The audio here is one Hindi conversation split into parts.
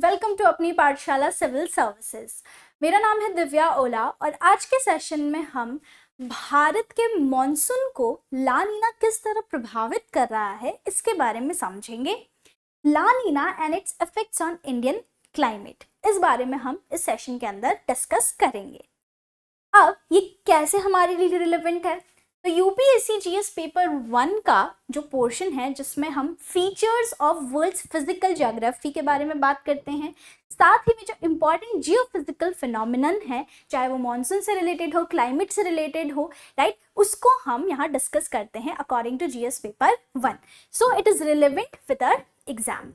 वेलकम टू अपनी पाठशाला सिविल सर्विसेज। मेरा नाम है दिव्या ओला और आज के सेशन में हम भारत के मॉनसून को ला नीना किस तरह प्रभावित कर रहा है इसके बारे में समझेंगे। La Nina and its effects on Indian climate, इस बारे में हम इस सेशन के अंदर डिस्कस करेंगे। अब ये कैसे हमारे लिए रिलेवेंट है, तो यूपीएससी जीएस पेपर 1 का जो पोर्शन है जिसमें हम features of world's physical geography के बारे में बात करते हैं, साथ ही में जो इम्पॉर्टेंट जियोफिजिकल फिनोमिनन है, चाहे वो मॉनसून से रिलेटेड हो, क्लाइमेट से रिलेटेड हो, राइट, उसको हम यहाँ डिस्कस करते हैं according to GS paper 1। So it is relevant with our exam.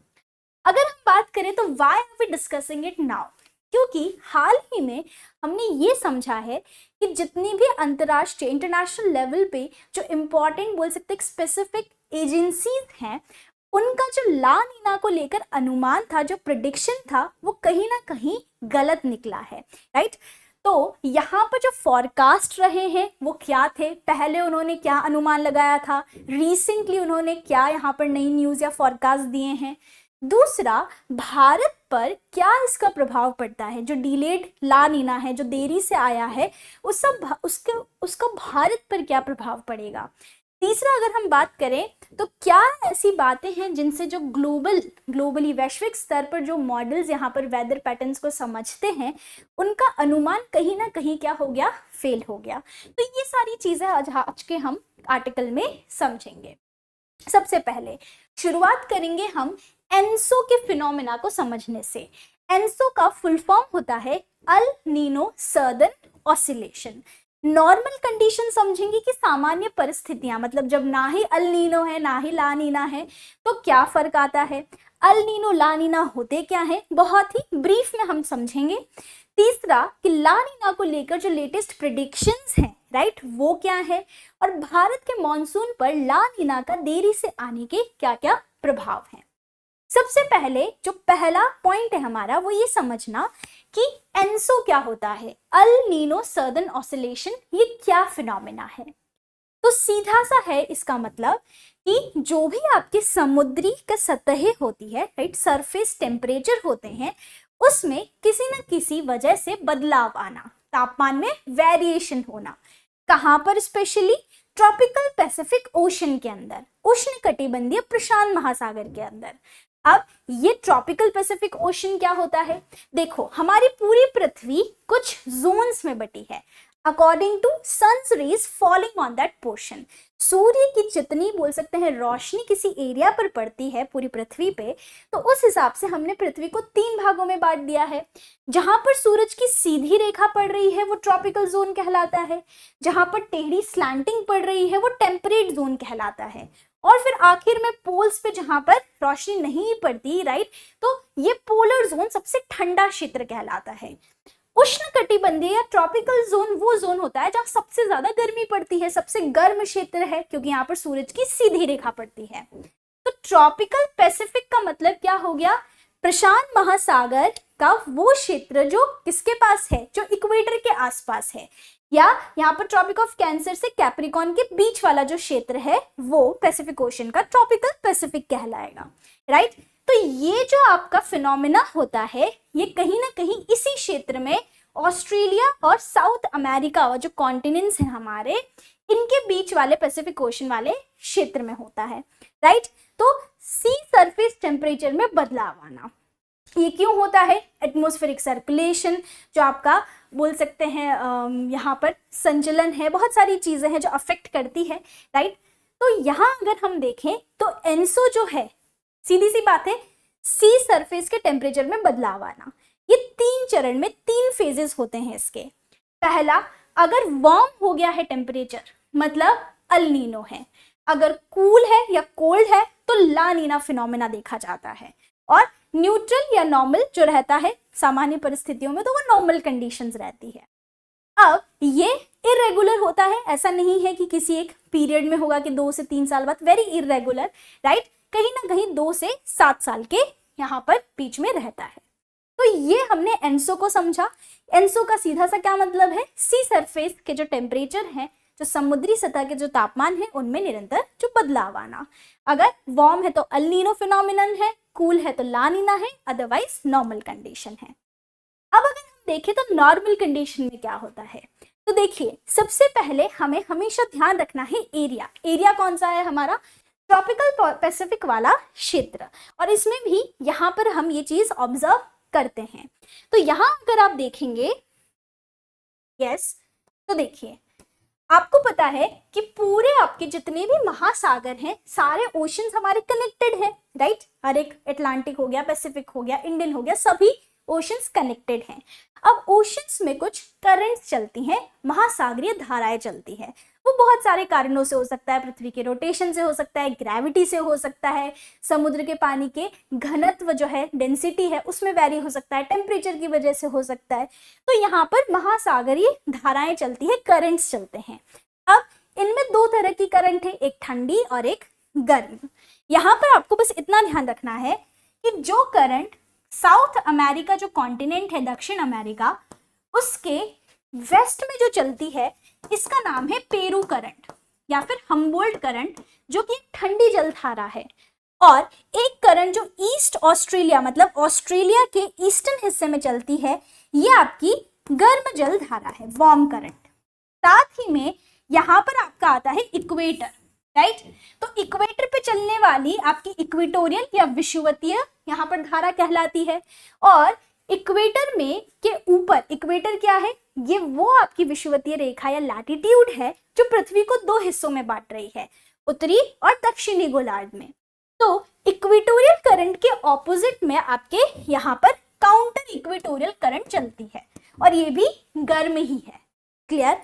अगर हम बात करें तो why are we discussing it now, क्योंकि हाल ही में हमने ये समझा है कि जितनी भी अंतर्राष्ट्रीय इंटरनेशनल लेवल पे जो इम्पोर्टेंट बोल सकते हैं स्पेसिफिक एजेंसीज हैं, उनका जो ला नीना को लेकर अनुमान था, जो प्रेडिक्शन था, वो कहीं ना कहीं गलत निकला है, राइट। तो यहाँ पर जो फॉरकास्ट रहे हैं वो क्या थे, पहले उन्होंने क्या अनुमान लगाया था, रिसेंटली उन्होंने क्या यहाँ पर नई न्यूज़ या फॉरकास्ट दिए हैं, दूसरा भारत पर क्या इसका प्रभाव पड़ता है, जो डिलेड ला नीना है, जो देरी से आया है, उसका भारत पर क्या प्रभाव पड़ेगा। तीसरा अगर हम बात करें तो क्या ऐसी बातें हैं जिनसे जो ग्लोबली वैश्विक स्तर पर जो मॉडल्स यहाँ पर वेदर पैटर्न्स को समझते हैं, उनका अनुमान कहीं ना कहीं क्या हो गया, फेल हो गया। तो ये सारी चीजें आज के हम आर्टिकल में समझेंगे। सबसे पहले शुरुआत करेंगे हम एनसो के फिनोमेना को समझने से। एनसो का फुल फॉर्म होता है El Nino southern oscillation. Normal condition समझेंगे कि सामान्य परिस्थितियां, मतलब जब ना ही अल नीनो है ना ही ला नीना है तो क्या फर्क आता है, अल नीनो ला नीना होते क्या है, बहुत ही ब्रीफ में हम समझेंगे। तीसरा कि ला नीना को लेकर जो लेटेस्ट प्रेडिक्शंस हैं, राइट, वो क्या है, और भारत के मॉनसून पर ला नीना का देरी से आने के क्या क्या प्रभाव हैं। सबसे पहले जो पहला पॉइंट है हमारा वो ये समझना कि एनसो क्या होता है, अल नीनो सदर्न ऑसिलेशन, ये क्या फिनोमेना है। तो सीधा सा है इसका मतलब कि जो भी आपके समुद्री का सतह होती है, राइट, सरफेस टेम्परेचर होते हैं, उसमें किसी न किसी वजह से बदलाव आना, तापमान में वेरिएशन होना। कहाँ पर, स्पेशली ट्रॉपिकल पैसिफिक ओशन के अंदर, उष्णकटिबंधीय प्रशांत महासागर के अंदर। अब ये ट्रॉपिकल पैसिफिक ओशन क्या होता है, देखो हमारी पूरी पृथ्वी कुछ जोन्स में बटी है according to sun's rays falling on that portion. सूर्य की जितनी बोल सकते हैं रोशनी किसी एरिया पर पड़ती है पूरी पृथ्वी पे, तो उस हिसाब से हमने पृथ्वी को 3 भागों में बांट दिया है। जहां पर सूरज की सीधी रेखा पड़ रही है वो ट्रॉपिकल जोन कहलाता है, जहां पर टेढ़ी स्लैंटिंग पड़ रही है वो टेम्परेट जोन कहलाता है, और फिर आखिर में पोल्स पे जहां पर रोशनी नहीं पड़ती, राइट, तो ये पोलर जोन सबसे ठंडा क्षेत्र कहलाता है। उष्णकटिबंधीय या ट्रॉपिकल जोन वो जोन होता है जहां सबसे ज्यादा गर्मी पड़ती है, सबसे गर्म क्षेत्र है, क्योंकि यहाँ पर सूरज की सीधी रेखा पड़ती है। तो ट्रॉपिकल पैसिफिक का मतलब क्या हो गया, प्रशांत महासागर का वो क्षेत्र जो किसके पास है, जो इक्वेटर के आसपास है, या यहाँ पर ट्रॉपिक ऑफ कैंसर से कैप्रिकॉन के बीच वाला जो क्षेत्र है वो पैसिफिक ओशन का ट्रॉपिकल पैसिफिक कहलाएगा, राइट। तो ये जो आपका फिनोमेना होता है ये कहीं ना कहीं इसी क्षेत्र में ऑस्ट्रेलिया और साउथ अमेरिका और जो कॉन्टिनेंट्स हैं हमारे, इनके बीच वाले पैसिफिक ओशन वाले क्षेत्र में होता है, राइट। तो सी सरफेस टेम्परेचर में बदलाव आना, ये क्यों होता है, एटमॉस्फेरिक सर्कुलेशन जो आपका बोल सकते हैं यहाँ पर संचलन है, बहुत सारी चीजें हैं जो अफेक्ट करती है, राइट। तो यहाँ अगर हम देखें तो एनसो जो है, सीधी सी बात है, सी सरफेस के टेम्परेचर में बदलाव आना, ये 3 चरण में 3 फेजेस होते हैं इसके। पहला, अगर वार्म हो गया है टेम्परेचर मतलब अल नीनो है, अगर कूल है या कोल्ड है तो ला नीना फिनोमेना देखा जाता है, और न्यूट्रल या नॉर्मल जो रहता है सामान्य परिस्थितियों में तो वो नॉर्मल कंडीशंस रहती है। अब ये इरेगुलर होता है, ऐसा नहीं है कि किसी एक पीरियड में होगा कि 2 से 3 साल बाद, वेरी इरेगुलर, राइट, कहीं ना कहीं 2 से 7 साल के यहाँ पर बीच में रहता है। तो ये हमने एनसो को समझा। एनसो का सीधा सा क्या मतलब है, सी सरफेस के जो टेम्परेचर है, जो समुद्री सतह के जो तापमान है, उनमें निरंतर जो बदलाव आना। अगर वार्म है तो अल नीनो फिनोमिनन है, कूल है तो ला नीना है, अदरवाइज नॉर्मल कंडीशन है। अब अगर हम देखें तो नॉर्मल कंडीशन में क्या होता है, तो देखिए सबसे पहले हमें हमेशा ध्यान रखना है एरिया। एरिया कौन सा है हमारा, ट्रॉपिकल पैसिफिक वाला क्षेत्र, और इसमें भी यहाँ पर हम ये चीज ऑब्जर्व करते हैं। तो यहाँ अगर आप देखेंगे, यस, तो देखिए आपको पता है कि पूरे आपके जितने भी महासागर हैं सारे ओशंस हमारे कनेक्टेड हैं, राइट। हर एक अटलांटिक हो गया, पैसिफिक हो गया, इंडियन हो गया, सभी ओशंस कनेक्टेड हैं। अब ओशंस में कुछ करंट्स चलती हैं, महासागरीय धाराएं चलती हैं। वो बहुत सारे कारणों से हो सकता है, पृथ्वी के रोटेशन से हो सकता है, ग्रेविटी से हो सकता है, समुद्र के पानी के घनत्व जो है, डेंसिटी है, उसमें वेरी हो सकता है, टेम्परेचर की वजह से हो सकता है। तो यहाँ पर महासागरीय धाराएं चलती है, करंट्स चलते हैं। अब इनमें दो तरह की करंट है, एक ठंडी और एक गर्म। यहाँ पर आपको बस इतना ध्यान रखना है कि जो करंट साउथ अमेरिका जो कॉन्टिनेंट है, दक्षिण अमेरिका, उसके वेस्ट में जो चलती है, इसका नाम है पेरू करंट या फिर हम्बोल्ट करंट, जो कि ठंडी जलधारा है। और एक करंट जो ईस्ट ऑस्ट्रेलिया मतलब ऑस्ट्रेलिया के ईस्टर्न हिस्से में चलती है, ये आपकी गर्म जलधारा है, वार्म करंट। साथ ही में यहाँ पर आपका आता है इक्वेटर, राइट। तो इक्वेटर पे चलने वाली आपकी इक्वेटोरियल या विषुवतीय यहाँ पर धारा कहलाती है। और इक्वेटर में के ऊपर, इक्वेटर क्या है, ये वो आपकी विषुवतीय रेखा या लैटिट्यूड है जो पृथ्वी को दो हिस्सों में बांट रही है, उत्तरी और दक्षिणी गोलार्ध में। तो इक्वेटोरियल करंट के ऑपोजिट में आपके यहाँ पर काउंटर इक्वेटोरियल करंट चलती है, और ये भी गर्म ही है। क्लियर।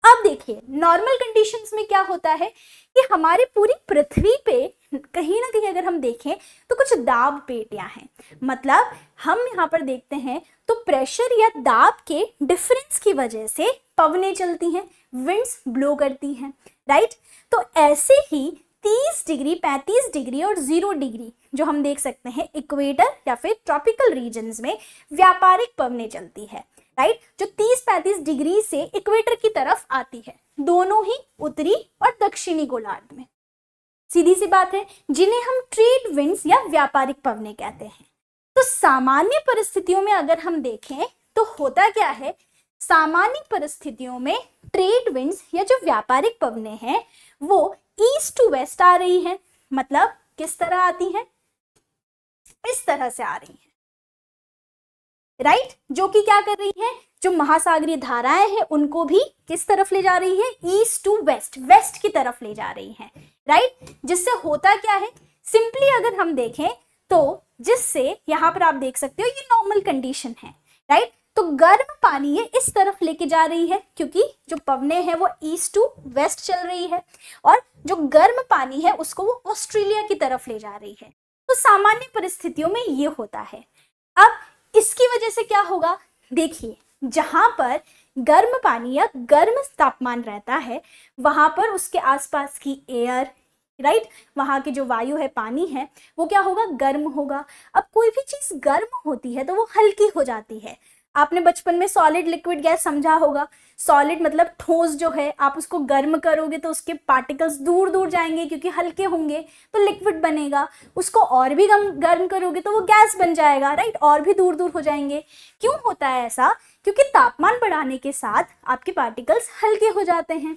अब देखिए नॉर्मल कंडीशंस में क्या होता है कि हमारे पूरी पृथ्वी पे कहीं ना कहीं अगर हम देखें तो कुछ दाब पेटियां हैं। मतलब हम यहाँ पर देखते हैं तो प्रेशर या दाब के डिफरेंस की वजह से पवनें चलती हैं, विंड्स ब्लो करती हैं, राइट। तो ऐसे ही 30 डिग्री, 35 डिग्री और 0 डिग्री जो हम देख सकते हैं इक्वेटर या फिर ट्रॉपिकल रीजन्स में व्यापारिक पवनें चलती है, राइट, जो 30-35 डिग्री से इक्वेटर की तरफ आती है, दोनों ही उत्तरी और दक्षिणी गोलार्ध में। सीधी सी बात है, जिन्हें हम ट्रेड विंड्स या व्यापारिक पवनें कहते हैं। तो सामान्य परिस्थितियों में अगर हम देखें तो होता क्या है, सामान्य परिस्थितियों में ट्रेड विंड्स या जो व्यापारिक पवनें हैं वो ईस्ट टू वेस्ट आ रही हैं। मतलब किस तरह आती हैं, इस तरह से आ रही हैं, राइट, जो कि क्या कर रही है, जो महासागरीय धाराएं हैं उनको भी किस तरफ ले जा रही है, ईस्ट टू वेस्ट, वेस्ट की तरफ ले जा रही है, राइट। जिससे होता क्या है, सिंपली अगर हम देखें तो जिससे यहाँ पर आप देख सकते हो ये नॉर्मल कंडीशन है, राइट। तो गर्म पानी ये इस तरफ लेके जा रही है क्योंकि जो पवनें हैं वो ईस्ट टू वेस्ट चल रही है, और जो गर्म पानी है उसको वो ऑस्ट्रेलिया की तरफ ले जा रही है। तो सामान्य परिस्थितियों में ये होता है। अब इसकी वजह से क्या होगा, देखिए जहां पर गर्म पानी या गर्म तापमान रहता है वहां पर उसके आसपास की एयर, राइट, वहां की जो वायु है, पानी है, वो क्या होगा, गर्म होगा। अब कोई भी चीज गर्म होती है तो वो हल्की हो जाती है। आपने बचपन में सॉलिड लिक्विड गैस समझा होगा। सॉलिड मतलब ठोस जो है, आप उसको गर्म करोगे तो उसके पार्टिकल्स दूर दूर जाएंगे क्योंकि हल्के होंगे तो लिक्विड बनेगा। उसको और भी गर्म करोगे तो वो गैस बन जाएगा, राइट, और भी दूर दूर हो जाएंगे। क्यों होता है ऐसा, क्योंकि तापमान बढ़ाने के साथ आपके पार्टिकल्स हल्के हो जाते हैं।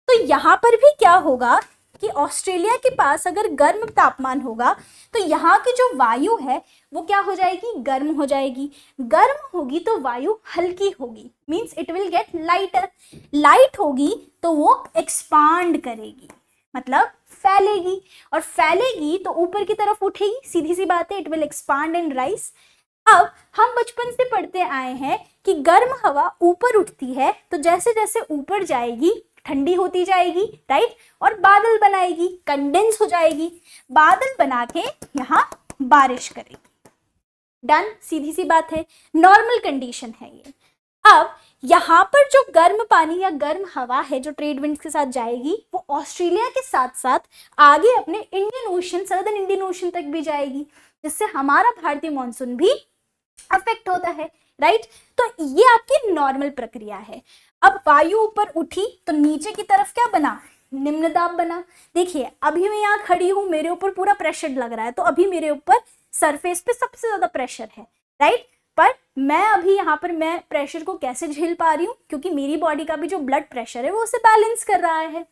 तो यहाँ पर भी क्या होगा कि ऑस्ट्रेलिया के पास अगर गर्म तापमान होगा तो यहाँ की जो वायु है वो क्या हो जाएगी, गर्म हो जाएगी। गर्म होगी तो वायु हल्की होगी, means it will get lighter. Light होगी तो वो एक्सपांड करेगी, मतलब फैलेगी, और फैलेगी तो ऊपर की तरफ उठेगी, सीधी सी बात है, it will expand and rise. अब हम बचपन से पढ़ते आए हैं कि गर्म हवा ऊपर उठती है तो जैसे जैसे ऊपर जाएगी ठंडी होती जाएगी, राइट, और बादल बनाएगी, कंडेंस हो जाएगी, बादल बना के यहाँ बारिश करेगी। डन, सीधी सी बात है, नॉर्मल कंडीशन है ये। अब यहाँ पर जो गर्म पानी या गर्म हवा है जो ट्रेड विंड्स के साथ जाएगी वो ऑस्ट्रेलिया के साथ साथ आगे अपने Indian ocean, southern Indian ocean तक भी जाएगी, जिससे हमारा भारतीय मॉनसून भी अफेक्ट होता है, राइट। तो ये आपकी नॉर्मल प्रक्रिया है। अब वायु ऊपर उठी तो नीचे की तरफ क्या बना, निम्न दाब बना। देखिए अभी मैं यहाँ खड़ी हूँ, मेरे ऊपर पूरा प्रेशर लग रहा है, तो अभी मेरे ऊपर सरफेस पे सबसे ज्यादा प्रेशर है, राइट। पर मैं अभी यहाँ पर मैं प्रेशर को कैसे झेल पा रही हूँ, क्योंकि मेरी बॉडी का भी जो ब्लड प्रेशर है वो उसे बैलेंस कर रहा है।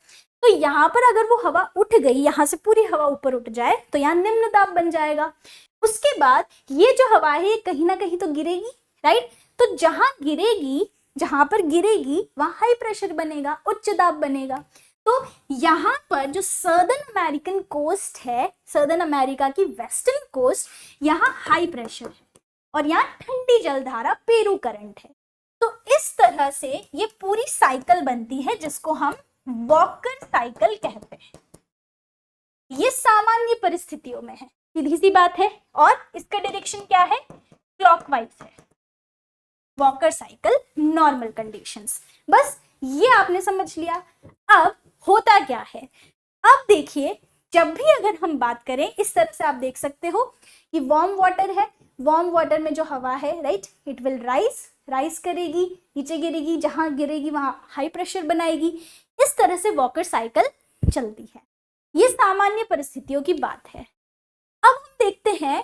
तो यहाँ पर अगर वो हवा उठ गई, यहाँ से पूरी हवा ऊपर उठ जाए तो यहाँ निम्न दाब बन जाएगा। उसके बाद ये जो हवा है ये कहीं ना कहीं तो गिरेगी, राइट। तो जहां पर गिरेगी वहां हाई प्रेशर बनेगा, उच्च दाब बनेगा। तो यहाँ पर जो सर्दर्न अमेरिकन कोस्ट है, सर्दर्न अमेरिका की वेस्टर्न कोस्ट, यहाँ हाई प्रेशर है और यहाँ ठंडी जलधारा पेरू करंट है। तो इस तरह से ये पूरी साइकिल बनती है जिसको हम वॉकर साइकिल कहते हैं। ये सामान्य परिस्थितियों में है, सीधी सी बात है, और इसका डायरेक्शन क्या है, क्लॉकवाइज है। वॉकर साइकिल नॉर्मल कंडीशंस, बस ये आपने समझ लिया। अब होता क्या है, अब देखिए जब भी अगर हम बात करें इस तरह से आप देख सकते हो कि वार्म वाटर है, वार्म वाटर में जो हवा है, राइट, इट विल राइज करेगी, नीचे गिरेगी, जहां गिरेगी वहां हाई प्रेशर बनाएगी। इस तरह से वॉकर साइकिल चलती है। ये सामान्य परिस्थितियों की बात है। अब हम देखते हैं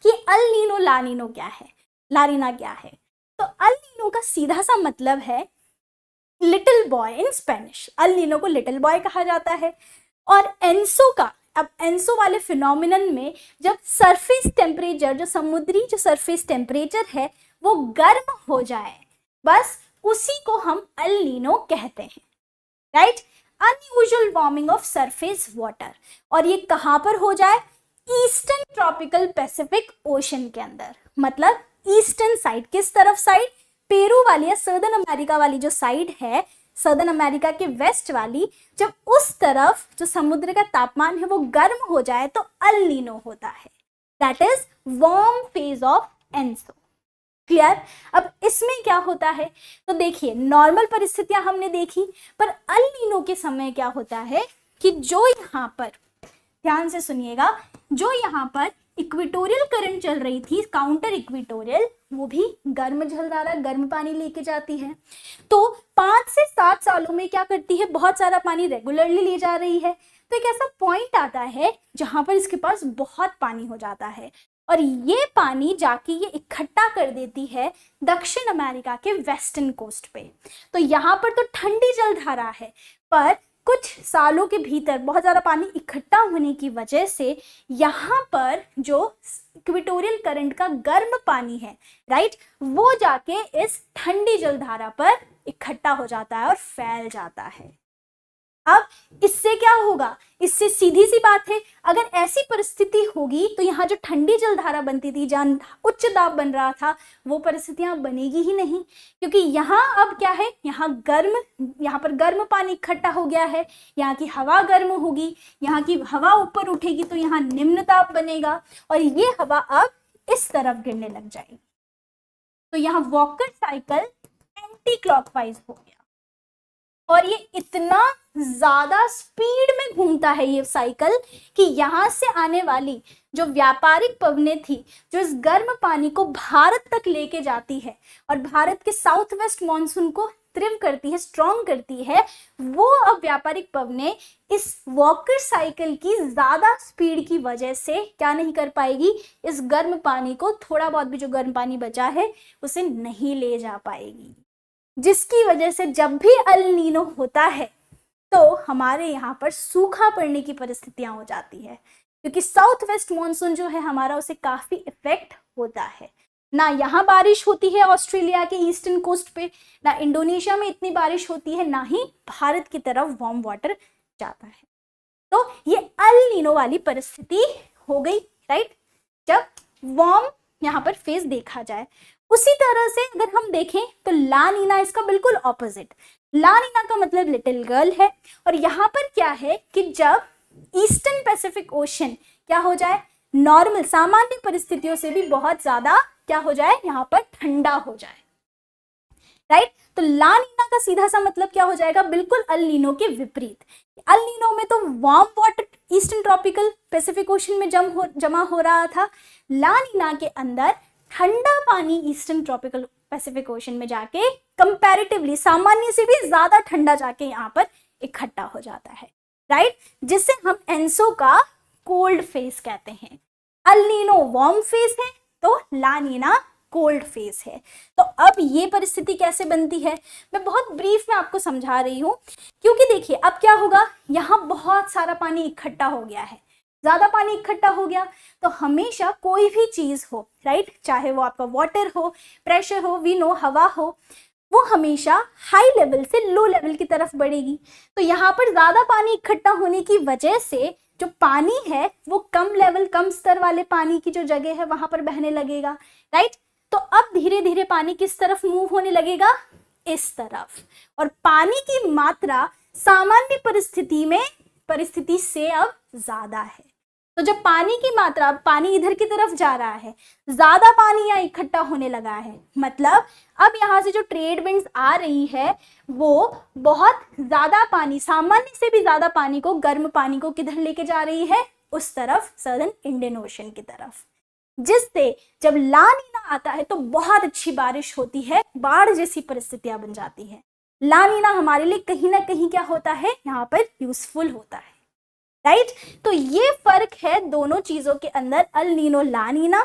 कि अल नीनो ला नीनो क्या है, ला नीना क्या है। तो अल नीनो का सीधा सा मतलब है little boy in Spanish. El Nino को लिटिल बॉय कहा जाता है। और एंसो का, अब एंसो वाले फिनोमिनन में जब सरफेस टेम्परेचर, जो समुद्री जो सरफेस टेम्परेचर है वो गर्म हो जाए, बस उसी को हम अल नीनो कहते हैं, right. Unusual warming of surface water, और ये कहां पर हो जाए, ईस्टर्न ट्रॉपिकल पैसिफिक ओशन के अंदर। मतलब ईस्टर्न साइड, किस तरफ साइड, पेरू वाली या सर्दर्न अमेरिका वाली जो साइड है, सर्दर्न अमेरिका के वेस्ट वाली, जब उस तरफ जो समुद्र का तापमान है वो गर्म हो जाए तो अल नीनो होता है। That is warm phase of Enzo. Clear. अब इसमें क्या होता है, तो देखिए नॉर्मल परिस्थितियां हमने देखी, पर अल नीनो के समय क्या होता है कि जो यहाँ पर, ध्यान से सुनिएगा, जो यहाँ पर इक्वेटोरियल करंट चल रही थी, काउंटर इक्वेटोरियल, वो भी गर्म जलधारा, गर्म पानी लेके जाती है। तो 5 से 7 सालों में क्या करती है, बहुत सारा पानी रेगुलरली ले जा रही है। तो एक ऐसा पॉइंट आता है जहां पर इसके पास बहुत पानी हो जाता है, और ये पानी जाके ये इकट्ठा कर देती है दक्षिण अमेरिका के वेस्टर्न कोस्ट पे। तो यहाँ पर तो ठंडी जलधारा है, पर कुछ सालों के भीतर बहुत ज़्यादा पानी इकट्ठा होने की वजह से यहाँ पर जो इक्वेटोरियल करंट का गर्म पानी है, राइट, वो जाके इस ठंडी जलधारा पर इकट्ठा हो जाता है और फैल जाता है। अब इससे क्या होगा, इससे सीधी सी बात है, अगर ऐसी परिस्थिति होगी तो यहाँ जो ठंडी जलधारा बनती थी, जहाँ उच्च दाब बन रहा था, वो परिस्थितियां बनेगी ही नहीं, क्योंकि यहाँ अब क्या है, यहाँ पर गर्म पानी इकट्ठा हो गया है, यहाँ की हवा गर्म होगी, यहाँ की हवा ऊपर उठेगी तो यहाँ निम्न दाब बनेगा, और ये हवा अब इस तरफ गिरने लग जाएगी। तो यहाँ वॉकर साइकिल एंटी क्लॉकवाइज हो गया, और ये इतना ज्यादा स्पीड में घूमता है ये साइकिल कि यहाँ से आने वाली जो व्यापारिक पवनें थी, जो इस गर्म पानी को भारत तक लेके जाती है और भारत के साउथ वेस्ट मानसून को तीव्र करती है, स्ट्रॉन्ग करती है, वो अब व्यापारिक पवनें इस वॉकर साइकिल की ज्यादा स्पीड की वजह से क्या नहीं कर पाएगी, इस गर्म पानी को, थोड़ा बहुत भी जो गर्म पानी बचा है उसे नहीं ले जा पाएगी, जिसकी वजह से जब भी अल नीनो होता है तो हमारे यहाँ पर सूखा पड़ने की परिस्थितियां हो जाती है, क्योंकि साउथ वेस्ट मानसून जो है हमारा उसे काफी इफेक्ट होता है। ना यहाँ बारिश होती है ऑस्ट्रेलिया के ईस्टर्न कोस्ट पे, ना इंडोनेशिया में इतनी बारिश होती है, ना ही भारत की तरफ वार्म वाटर जाता है। तो ये अल नीनो वाली परिस्थिति हो गई, राइट, जब वार्म यहाँ पर फेज देखा जाए। उसी तरह से अगर हम देखें तो ला नीना इसका बिल्कुल ऑपोजिट। ला नीना का मतलब लिटिल गर्ल है, और यहाँ पर क्या है कि जब ईस्टर्न पैसिफिक ओशन क्या हो जाए, नॉर्मल सामान्य परिस्थितियों से भी बहुत ज्यादा क्या हो जाए, यहाँ पर ठंडा हो जाए, राइट। तो ला नीना का सीधा सा मतलब क्या हो जाएगा, बिल्कुल अल नीनो के विपरीत। अल नीनो में तो warm water eastern tropical Pacific ocean में जमा हो रहा था, ला नीना के अंदर ठंडा पानी ईस्टर्न ट्रॉपिकल पैसिफिक ओशन में जाके कंपैरेटिवली सामान्य से भी ज्यादा ठंडा जाके यहाँ पर इकट्ठा हो जाता है, राइट, जिससे हम एंसो का कोल्ड फेज कहते हैं। अल नीनो वार्म फेज है तो ला नीना कोल्ड फेज है। तो अब ये परिस्थिति कैसे बनती है, मैं बहुत ब्रीफ में आपको समझा रही हूँ, क्योंकि देखिए अब क्या होगा, यहाँ बहुत सारा पानी इकट्ठा हो गया है, ज्यादा पानी इकट्ठा हो गया तो हमेशा कोई भी चीज हो, राइट, चाहे वो आपका वाटर हो, प्रेशर हो, वी नो हवा हो, वो हमेशा हाई लेवल से लो लेवल की तरफ बढ़ेगी। तो यहाँ पर ज्यादा पानी इकट्ठा होने की वजह से जो पानी है वो कम लेवल, कम स्तर वाले पानी की जो जगह है वहां पर बहने लगेगा, राइट। तो अब धीरे धीरे पानी किस तरफ मूव होने लगेगा, इस तरफ, और पानी की मात्रा सामान्य परिस्थिति से अब ज्यादा है। तो जब पानी की मात्रा, पानी इधर की तरफ जा रहा है, ज्यादा पानी यहाँ इकट्ठा होने लगा है, मतलब अब यहाँ से जो ट्रेड विंड्स आ रही है वो बहुत ज्यादा पानी, सामान्य से भी ज्यादा पानी को, गर्म पानी को किधर लेके जा रही है, उस तरफ, सदर्न इंडियन ओशन की तरफ, जिससे जब ला नीना आता है तो बहुत अच्छी बारिश होती है, बाढ़ जैसी परिस्थितियां बन जाती है। ला नीना हमारे लिए कहीं ना कहीं क्या होता है, यहाँ पर यूजफुल होता है, राइट। तो ये फर्क है दोनों चीजों के अंदर, अल नीनो ला नीना,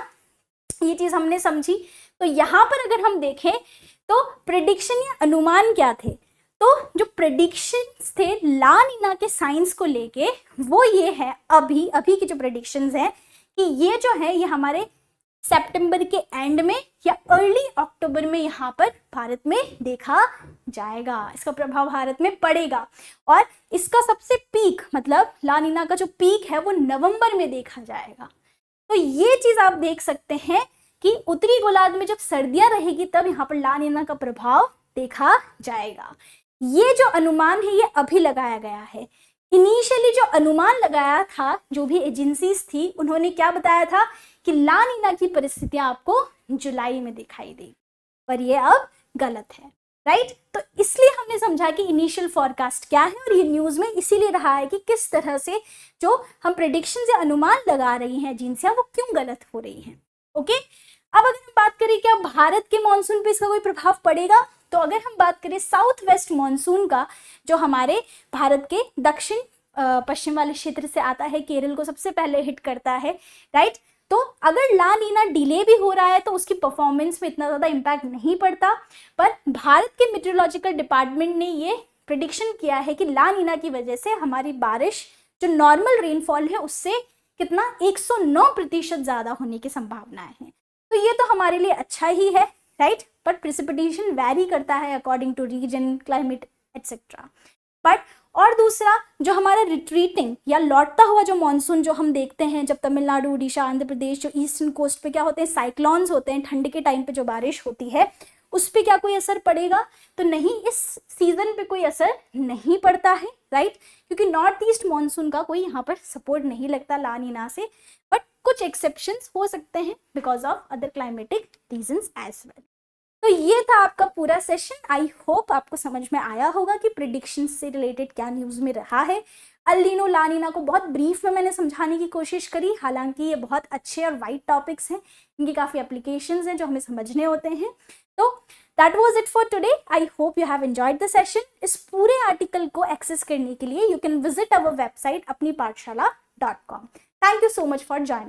ये चीज हमने समझी। तो यहाँ पर अगर हम देखें तो प्रेडिक्शन या अनुमान क्या थे, तो जो प्रेडिक्शंस थे ला नीना के साइंस को लेके वो ये है, अभी की जो प्रेडिक्शंस हैं कि ये जो है ये हमारे सितंबर के एंड में या अर्ली अक्टूबर में यहाँ पर भारत में देखा जाएगा, इसका प्रभाव भारत में पड़ेगा, और इसका सबसे पीक, मतलब ला नीना का जो पीक है वो नवंबर में देखा जाएगा। तो ये चीज आप देख सकते हैं कि उत्तरी गोलार्ध में जब सर्दियां रहेगी तब यहाँ पर ला नीना का प्रभाव देखा जाएगा। ये जो अनुमान है ये अभी लगाया गया है। इनिशियली जो अनुमान लगाया था, जो भी एजेंसीज थी, उन्होंने क्या बताया था कि ला नीना की परिस्थितियां आपको जुलाई में दिखाई देगी, पर ये अब गलत है, राइट। तो इसलिए हमने समझा कि इनिशियल फॉरकास्ट क्या है, और ये न्यूज में इसीलिए रहा है कि किस तरह से जो हम प्रेडिक्शन या अनुमान लगा रही हैं एजेंसियां वो क्यों गलत हो रही हैं। ओके, अब अगर हम बात करें क्या भारत के मानसून पे इसका कोई प्रभाव पड़ेगा, तो अगर हम बात करें साउथ वेस्ट मानसून का, जो हमारे भारत के दक्षिण पश्चिम वाले क्षेत्र से आता है, केरल को सबसे पहले हिट करता है, राइट। तो अगर ला नीना डिले भी हो रहा है तो उसकी परफॉर्मेंस में इतना ज़्यादा इम्पैक्ट नहीं पड़ता, पर भारत के मेट्रोलॉजिकल डिपार्टमेंट ने ये प्रिडिक्शन किया है कि ला नीना की वजह से हमारी बारिश, जो नॉर्मल रेनफॉल है उससे कितना 109% ज़्यादा होने की संभावनाएं हैं। तो ये तो हमारे लिए अच्छा ही है, राइट, बट प्रेसिपिटेशन वैरी करता है according to region, climate etcetera. But और दूसरा, जो हमारा रिट्रीटिंग या लौटता हुआ जो मानसून जो हम देखते हैं, जब तमिलनाडु, उड़ीसा, आंध्र प्रदेश, जो ईस्टर्न कोस्ट पे क्या होते हैं, साइक्लोन्स होते हैं, ठंड के टाइम पे जो बारिश होती है उस पर क्या कोई असर पड़ेगा, तो नहीं, इस सीजन पे कोई असर नहीं पड़ता है, राइट, क्योंकि नॉर्थ ईस्ट मानसून का कोई यहाँ पर सपोर्ट नहीं लगता ला नीना से, बट कुछ एक्सेप्शंस हो सकते हैं because of other climatic reasons as well. तो ये था आपका पूरा सेशन। आई होप आपको समझ में आया होगा कि प्रिडिक्शन से रिलेटेड क्या न्यूज़ में रहा है। अल नीनो ला नीना को बहुत ब्रीफ में मैंने समझाने की कोशिश करी, हालांकि ये बहुत अच्छे और वाइड टॉपिक्स हैं, इनकी काफ़ी एप्लीकेशंस हैं जो हमें समझने होते हैं। तो that was it for today. I hope you have enjoyed the session. इस पूरे आर्टिकल को एक्सेस करने के लिए you can visit our website apnipathshala.com। Thank you so much for joining.